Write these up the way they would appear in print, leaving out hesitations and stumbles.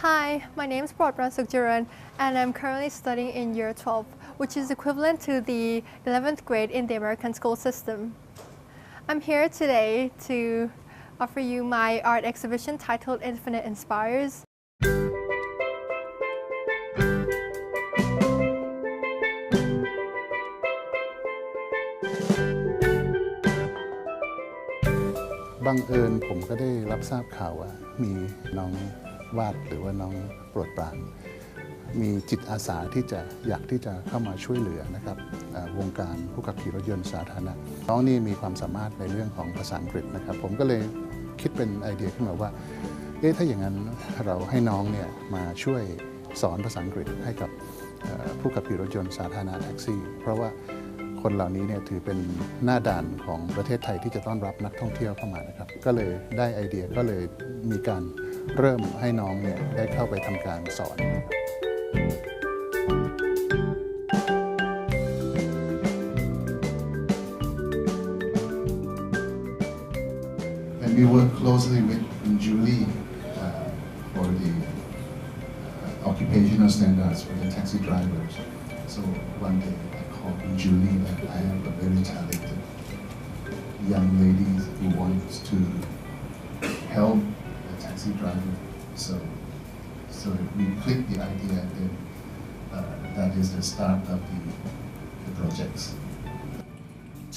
Hi, my name is Pratran Sukjaran and I'm currently studying in year 12, which is equivalent to the 11th grade in the American school system. I'm here today to offer you my art exhibition titled Infinite Inspires. บังเอิญผมก็ได้รับทราบข่าวว่ามีน้องวาดหรือว่าน้องโปรดปรานมีจิตอาสาที่อยากที่จะเข้ามาช่วยเหลือนะครับวงการผู้ขับขี่รถยนต์สาธารณะน้องนี่มีความสามารถในเรื่องของภาษาอังกฤษนะครับผมก็เลยคิดเป็นไอเดียขึ้นมาว่าถ้าอย่างนั้นเราให้น้องเนี่ยมาช่วยสอนภาษาอังกฤษให้กับผู้ขับขี่รถยนต์สาธารณะแท็กซี่เพราะว่าคนเหล่านี้เนี่ยถือเป็นหน้าด่านของประเทศไทยที่จะต้อนรับนักท่องเที่ยวเข้ามานะครับก็เลยได้ไอเดียก็เลยมีการเริ่มให้น้องเนี่ยได้เข้าไปทำการสอน And we work closely with Julie for the occupational standards for the taxi drivers. So one day I called Julie that I have a very talented young lady who wants to help the taxi driver. So we clicked the idea that that is the start of the projects.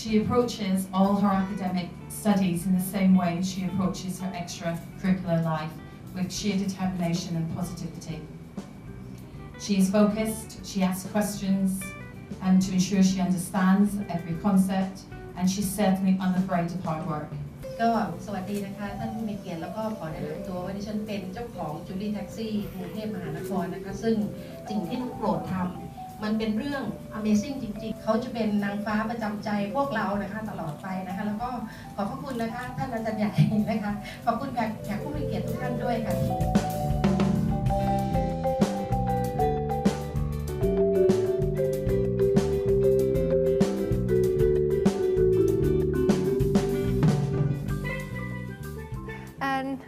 She approaches all her academic studies in the same way she approaches her extracurricular life, with sheer determination and positivity. She is focused, she asks questions to ensure she understands every concept, and she's certainly unafraid of hard work. ก็สวัสดีนะคะท่านผู้มีเกียรติแล้วก็ขอแนะนำตัวว่าดิฉันเป็นเจ้าของจูลี่แท็กซี่กรุงเทพมหานครนะคะซึ่งสิ่งที่ลูกโปรดทำมันเป็นเรื่อง Amazing จริงๆเขาจะเป็นนางฟ้าประจำใจพวกเรานะคะตลอดไปนะคะแล้วก็ขอบพระคุณนะคะท่านอาจารย์ใหญ่นะคะขอบคุณแขกผู้มีเกียรติทุกท่านด้วยค่ะ And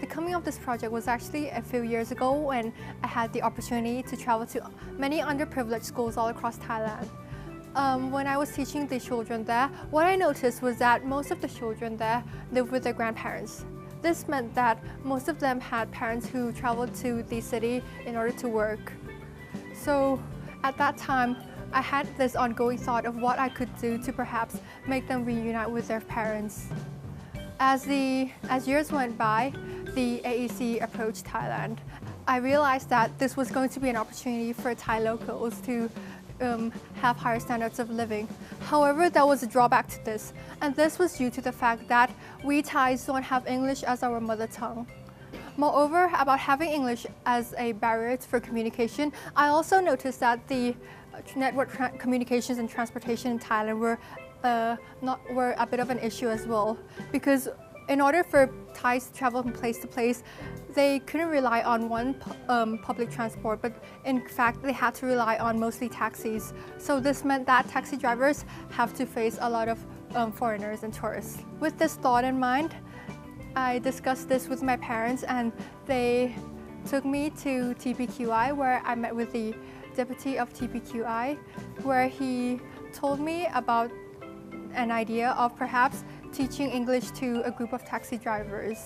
the coming of this project was actually a few years ago when I had the opportunity to travel to many underprivileged schools all across Thailand. When I was teaching the children there, what I noticed was that most of the children there lived with their grandparents. This meant that most of them had parents who traveled to the city in order to work. So at that time, I had this ongoing thought of what I could do to perhaps make them reunite with their parents. As years went by, the AEC approached Thailand. I realized that this was going to be an opportunity for Thai locals to have higher standards of living. However, there was a drawback to this, and this was due to the fact that we Thais don't have English as our mother tongue. Moreover, about having English as a barrier for communication, I also noticed that the network communications and transportation in Thailand were a bit of an issue as well, because in order for Thais to travel from place to place, they couldn't rely on one public transport, but in fact they had to rely on mostly taxis. So this meant that taxi drivers have to face a lot of foreigners and tourists. With this thought in mind, I discussed this with my parents and they took me to TPQI, where I met with the deputy of TPQI, where he told me about an idea of perhaps teaching English to a group of taxi drivers.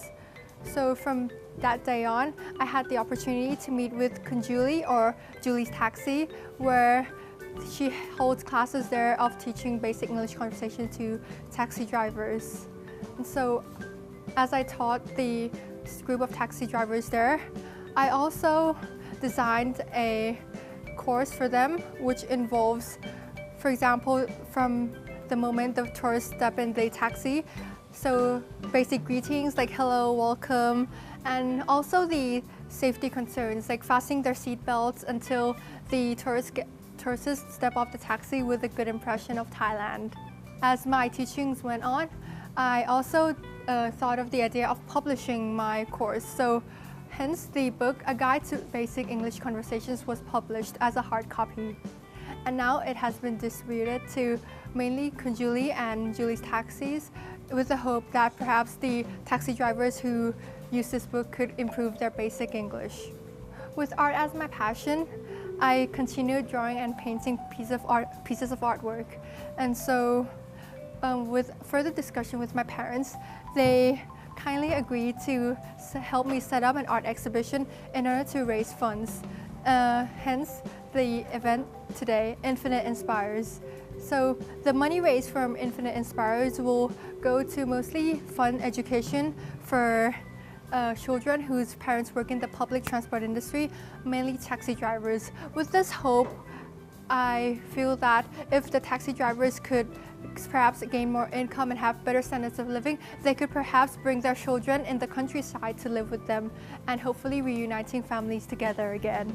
So from that day on, I had the opportunity to meet with Kunjuli or Julie's Taxi, where she holds classes there of teaching basic English conversation to taxi drivers. And so as I taught the group of taxi drivers there, I also designed a course for them, which involves, for example, from the moment the tourists step in the taxi, so basic greetings like hello, welcome, and also the safety concerns like fastening their seat belts until the tourists step off the taxi with a good impression of Thailand. As my teachings went on, I also thought of the idea of publishing my course. So hence the book, A Guide to Basic English Conversations, was published as a hard copy. And now it has been distributed to mainly Kunjuli and Julie's Taxis, with the hope that perhaps the taxi drivers who use this book could improve their basic English. With art as my passion, I continued drawing and painting pieces of artwork. And so with further discussion with my parents, they kindly agreed to help me set up an art exhibition in order to raise funds. Hence the event today, Infinite Inspires. So the money raised from Infinite Inspires will go to mostly fund education for children whose parents work in the public transport industry, mainly taxi drivers. With this hope, I feel that if the taxi drivers could perhaps gain more income and have better standards of living, they could perhaps bring their children in the countryside to live with them and hopefully reuniting families together again.